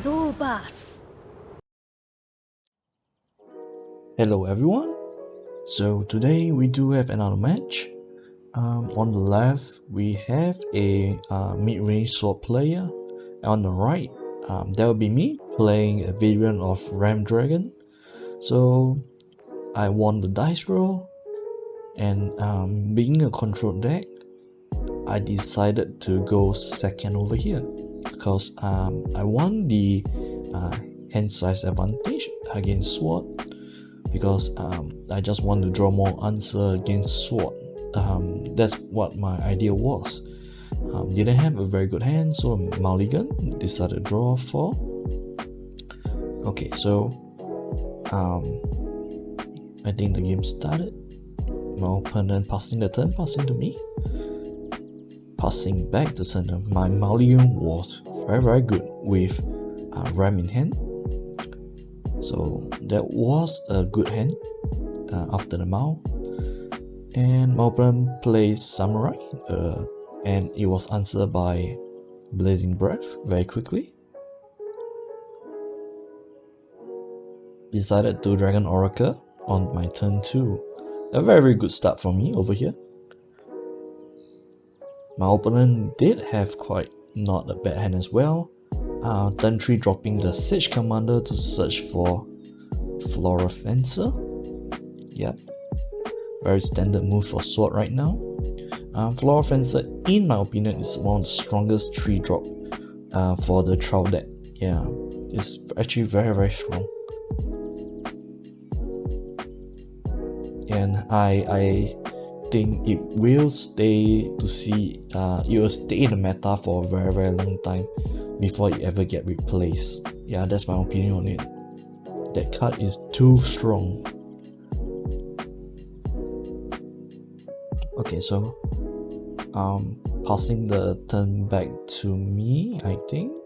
Shadowverse. Hello everyone, so today we do have another match. On the left we have a mid-range sword player, and on the right that will be me playing a variant of Ram Dragon. So I won the dice roll, and being a control deck, I decided to go second over here because I won the hand size advantage against sword, because I just want to draw more answer against sword. That's what my idea was. Didn't have a very good hand, so mulligan, decided to draw 4. Okay, so I think the game started. My opponent passing the turn, passing to me, passing back the center. My mulligan was very good with ram in hand, so that was a good hand after the Mao. And my opponent plays Samurai, and it was answered by Blazing Breath very quickly. Decided to Dragon Oracle on my turn 2. A very good start for me over here. My opponent did have quite not a bad hand as well. Turn 3 dropping the Sage Commander to search for Flora Fencer. Yep, very standard move for sword right now. Flora Fencer, in my opinion, is one of the strongest 3 drop for the trial deck. Yeah, it's actually very strong. And I think it will stay to see, it will stay in the meta for a very long time before it ever get replaced. Yeah, that's my opinion on it. That card is too strong. Okay, so passing the turn back to me, I think.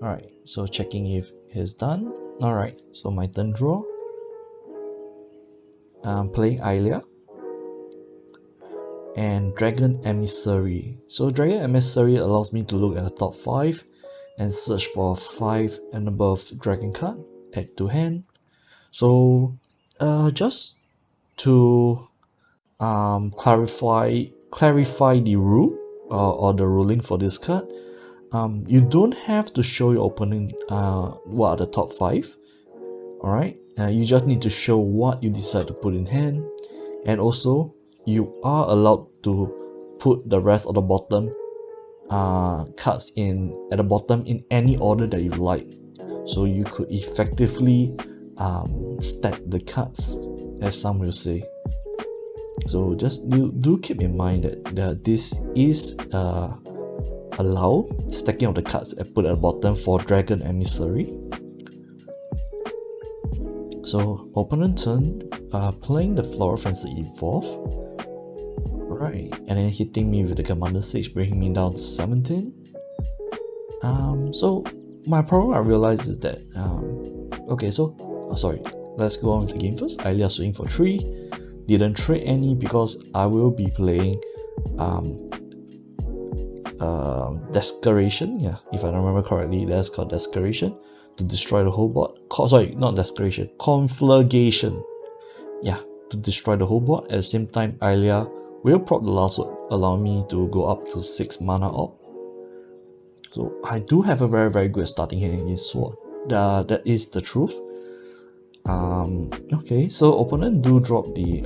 Alright, so checking if he's done. Alright, so my turn draw. Playing Ilia and Dragon Emissary. So Dragon Emissary allows me to look at the top 5 and search for 5 and above dragon card, add to hand. So just to clarify the rule or the ruling for this card, you don't have to show your opponent what are the top 5. Alright, you just need to show what you decide to put in hand, and also you are allowed to put the rest of the bottom cards at the bottom in any order that you like. So you could effectively stack the cards, as some will say. So just do keep in mind that this is allowed, stacking of the cards and put at the bottom for Dragon Emissary. So opponent turn, playing the Flora Fencer Evolve. Right, and then hitting me with the Commander 6, bringing me down to 17. So my problem I realized is that okay, so sorry, let's go on with the game first. Ilia swing for 3, didn't trade any because I will be playing Desecration. Yeah, if I remember correctly, that's called Desecration, to destroy the whole board. Sorry, not Desecration, Conflagration. Yeah, to destroy the whole board. At the same time, Ilia will proc the last word, allow me to go up to 6 mana up. So I do have a very good starting hand against sword. That is the truth. Okay, so opponent do drop the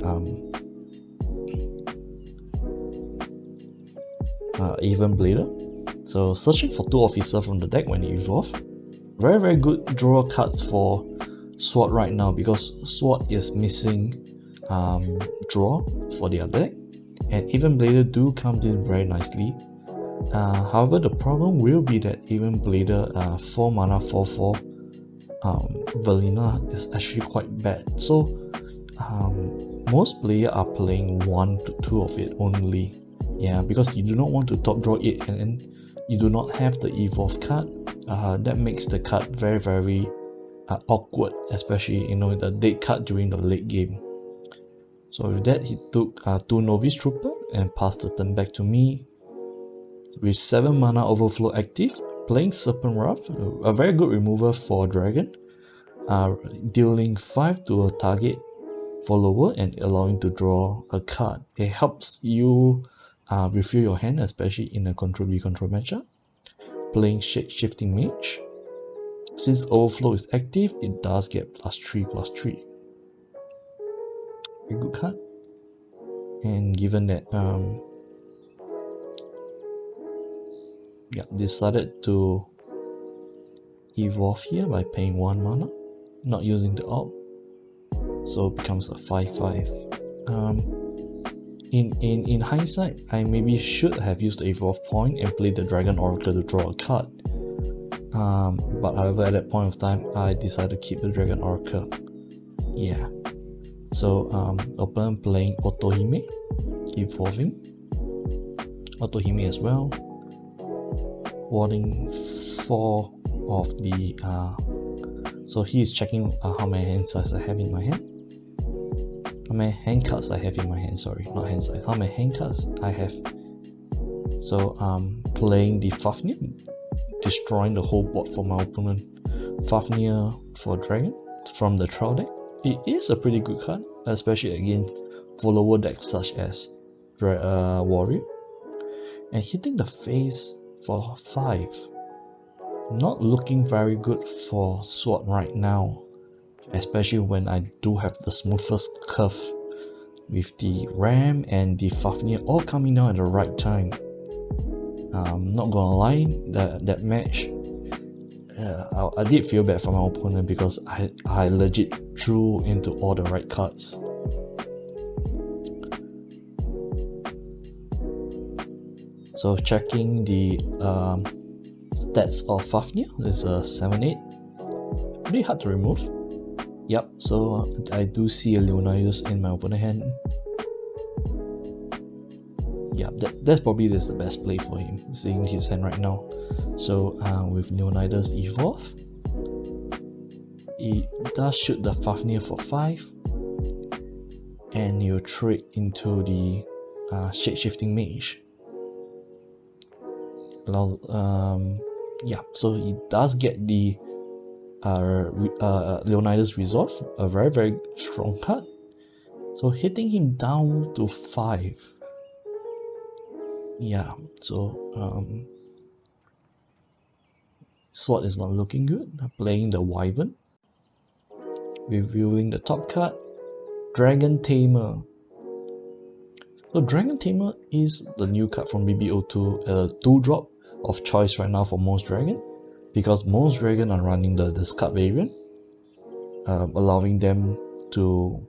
Even Blader. So searching for 2 officer from the deck when it evolve. Very good draw cards for sword right now, because sword is missing draw for their deck, and Even Blader do come in very nicely. However, the problem will be that Even Blader 4 mana 4/4 Valina is actually quite bad. So most players are playing 1 to 2 of it only. Yeah, because you do not want to top draw it and you do not have the evolve card. That makes the card very awkward, especially the dead card during the late game. So with that, he took 2 Novice Trooper and passed the turn back to me with 7 mana overflow active, playing Serpent Wrath, a very good remover for dragon, dealing 5 to a target follower and allowing to draw a card. It helps you refill your hand, especially in a control matchup. Playing Shifting Mage. Since Overflow is active, it does get +3/+3. A good card. And given that decided to evolve here by paying 1 mana, not using the orb, so it becomes a 5/5. In hindsight, I maybe should have used the evolve point and played the Dragon Oracle to draw a card. But however, at that point of time, I decided to keep the Dragon Oracle. Yeah. So opponent playing Otohime, evolving. Otohime as well. Warding 4 of the so he is checking how many hand size I have in my hand. How many hand cards I have in my hand, sorry, not hand size. How many hand cards I have. So playing the Fafnir, destroying the whole board for my opponent. Fafnir for Dragon from the Trial deck. It is a pretty good card, especially against follower decks such as Warrior. And hitting the face for 5. Not looking very good for Sword right now, especially when I do have the smoothest curve with the Ram and the Fafnir all coming down at the right time. Not gonna lie, that match, I did feel bad for my opponent because I legit drew into all the right cards. So checking the stats of Fafnir is a 7/8. Pretty hard to remove. Yep, so I do see a Leonidas in my opponent hand. Yeah, that's probably the best play for him, seeing his hand right now. So with Leonidas evolve, he does shoot the Fafnir for 5, and you trade into the Shape-Shifting Mage. Allows, yeah, so he does get the Leonidas Resolve, a very, very strong card. So hitting him down to 5. Yeah, so Sword is not looking good. Playing the Wyvern, reviewing the top card, Dragon Tamer. So Dragon Tamer is the new card from BBO2, a 2-drop of choice right now for most Dragon, because most Dragon are running the discard variant, allowing them to,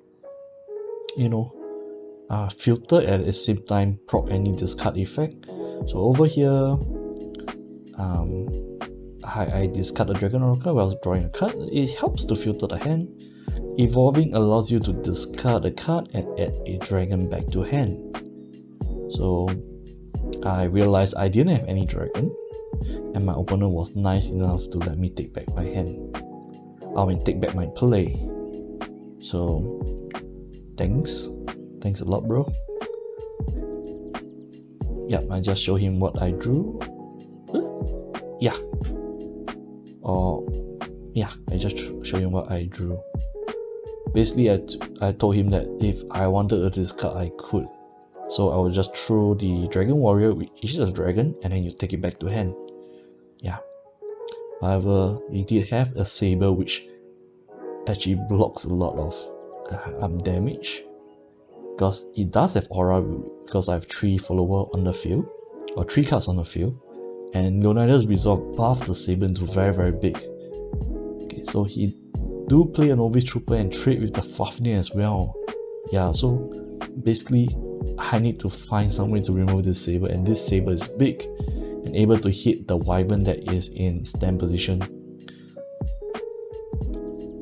filter and at the same time proc any discard effect. So over here, I discard the Dragon Oracle while drawing a card. It helps to filter the hand. Evolving allows you to discard a card and add a dragon back to hand. So I realized I didn't have any dragon, and my opponent was nice enough to let me take back my hand. Take back my play. So thanks a lot, bro. Yep, I just show him what I drew. Yeah. I just show him what I drew. Basically, I told him that if I wanted to discard, I could. So I would just throw the Dragon Warrior, which is a dragon, and then you take it back to hand. Yeah. However, we did have a Saber, which actually blocks a lot of damage, because it does have aura, because I have 3 follower on the field, or 3 cards on the field, and Leonidas Resolve buffed the Saber into very, very big. Okay, so he do play a Novice Trooper and trade with the Fafnir as well. Yeah, so basically I need to find some way to remove this Saber, and this Saber is big and able to hit the Wyvern that is in stand position.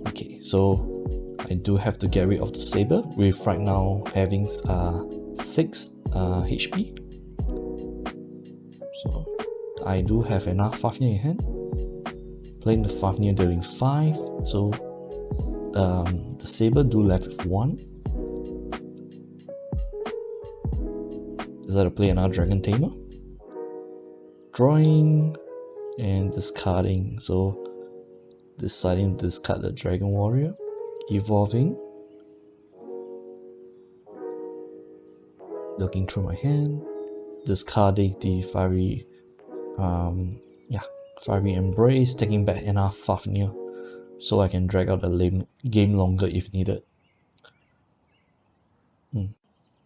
Okay, so I do have to get rid of the Saber, with right now having 6 HP. So I do have enough Fafnir in hand. Playing the Fafnir dealing 5, so the Saber do left with 1. Decided to play another Dragon Tamer. Drawing and discarding. So deciding to discard the Dragon Warrior, evolving, looking through my hand, discarding the Fiery Fiery Embrace, taking back enough Fafnir so I can drag out the game longer if needed.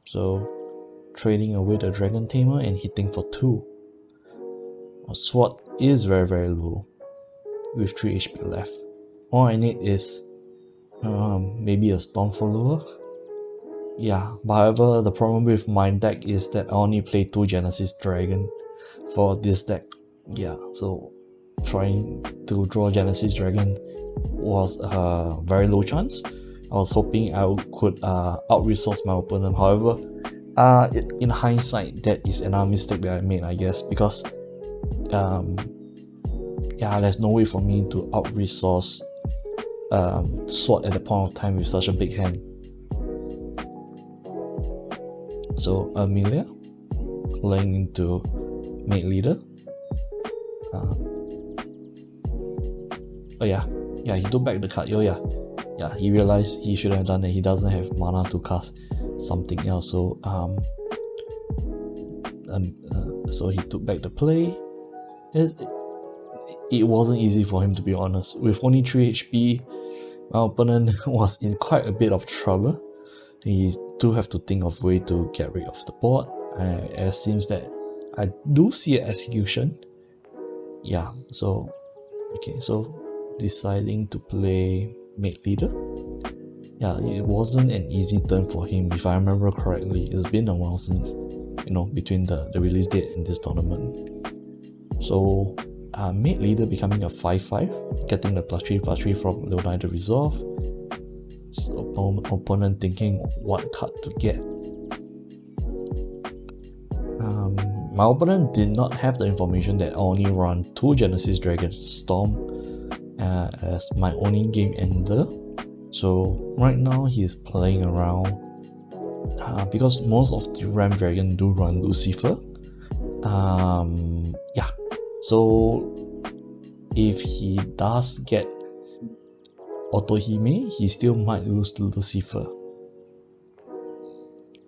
So trading away the Dragon Tamer and hitting for 2. Our sword is very low with 3 HP left. All I need is maybe a Storm Follower. Yeah, but however, the problem with my deck is that I only play 2 Genesis Dragon for this deck. Yeah, so trying to draw Genesis Dragon was a very low chance. I was hoping I could out-resource my opponent. However, in hindsight, that is another mistake that I made, I guess, because yeah, there's no way for me to out-resource Sword at the point of time with such a big hand. So Amelia playing into Mate Leader. Oh yeah, he took back the card. Oh yeah, he realized he shouldn't have done that. He doesn't have mana to cast something else. So so he took back the play. It wasn't easy for him, to be honest. With only 3 HP, my opponent was in quite a bit of trouble. He do have to think of way to get rid of the board. It seems that I do see an execution. Yeah, so okay, so deciding to play Mate Leader. Yeah, it wasn't an easy turn for him, if I remember correctly. It's been a while since, between the release date and this tournament. So Mate Leader becoming a 5/5, getting the +3/+3 from Leonardo Resolve. So opponent thinking what card to get. My opponent did not have the information that I only run 2 Genesis Dragon Storm as my only game ender. So right now he's playing around because most of the Ram Dragon do run Lucifer. Yeah, so if he does get Otohime, he still might lose to Lucifer.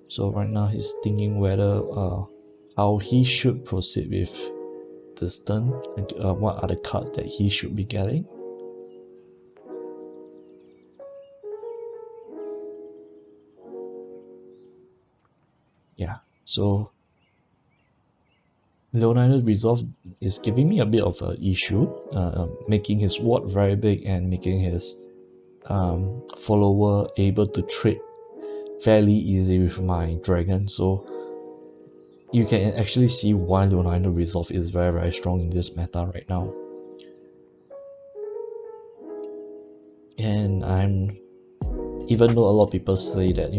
So right now he's thinking whether how he should proceed with this turn, and what are the cards that he should be getting. Yeah, so Leonardo Resolve is giving me a bit of an issue, making his ward very big and making his follower able to trade fairly easy with my dragon. So you can actually see why Leonardo Resolve is very strong in this meta right now. And even though a lot of people say that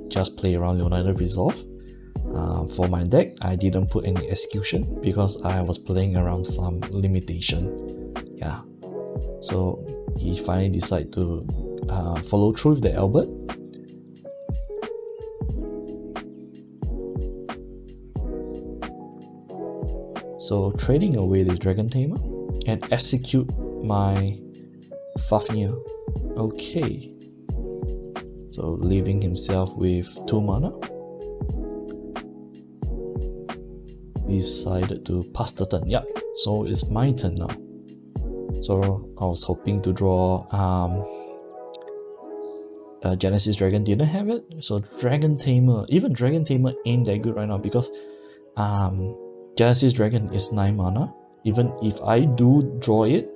just play around Leonardo Resolve, for my deck I didn't put any execution because I was playing around some limitation. Yeah, so he finally decided to follow through with the Albert. So trading away the Dragon Tamer and execute my Fafnir. Okay, so leaving himself with 2 mana. Decided to pass the turn. Yep, so it's my turn now. So I was hoping to draw Genesis Dragon, didn't have it. So Dragon Tamer, even Dragon Tamer ain't that good right now because Genesis Dragon is 9 mana. Even if I do draw it,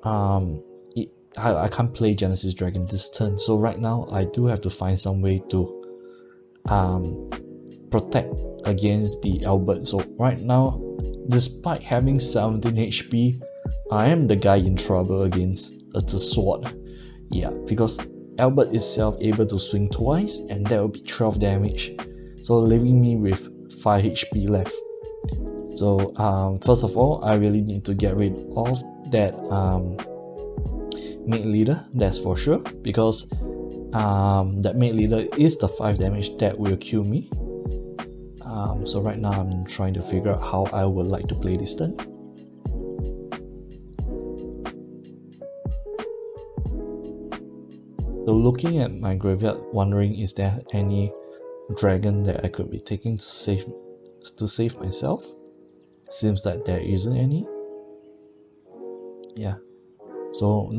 I can't play Genesis Dragon this turn. So right now I do have to find some way to protect against the Albert. So right now, despite having 17 HP, I am the guy in trouble against the sword. Yeah, because Albert itself able to swing twice and that will be 12 damage. So leaving me with 5 HP left. So first of all, I really need to get rid of that Mate Leader, that's for sure, because that Mate Leader is the 5 damage that will kill me. So right now I'm trying to figure out how I would like to play this turn. So looking at my graveyard, wondering is there any dragon that I could be taking to save myself. Seems that there isn't any. Yeah. So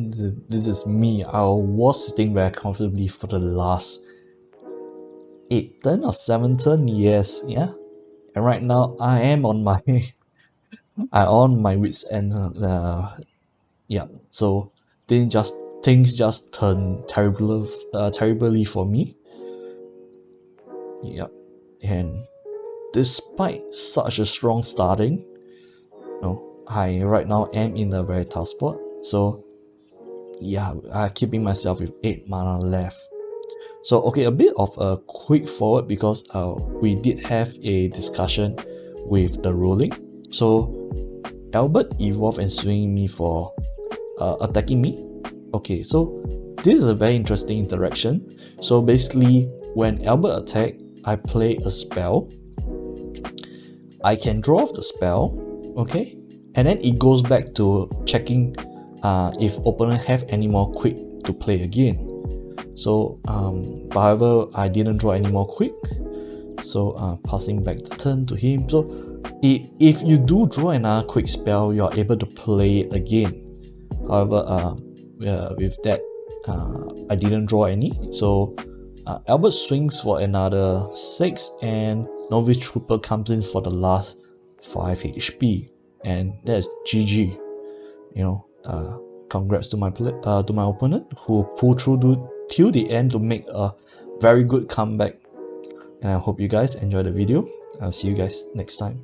this is me. I was sitting very comfortably for the last 8th turn or 7th turn, yes, yeah. And right now I am on my wits end. Yeah. So things just turn terribly for me. Yep. And despite such a strong starting, I right now am in a very tough spot. So yeah, keeping myself with 8 mana left. So okay, a bit of a quick forward because we did have a discussion with the ruling. So Albert evolved and swinging me for attacking me. Okay, so this is a very interesting interaction. So basically, when Albert attack, I play a spell. I can draw off the spell, okay, and then it goes back to checking if opponent have any more quick to play again. So, however, I didn't draw any more quick, so passing back the turn to him. So, if you do draw another quick spell, you are able to play it again. However, with that, I didn't draw any. So, Albert swings for another 6, and Novice Trooper comes in for the last 5 HP, and that's GG. Congrats to my opponent who pulled through till the end to make a very good comeback. And I hope you guys enjoy the video. I'll see you guys next time.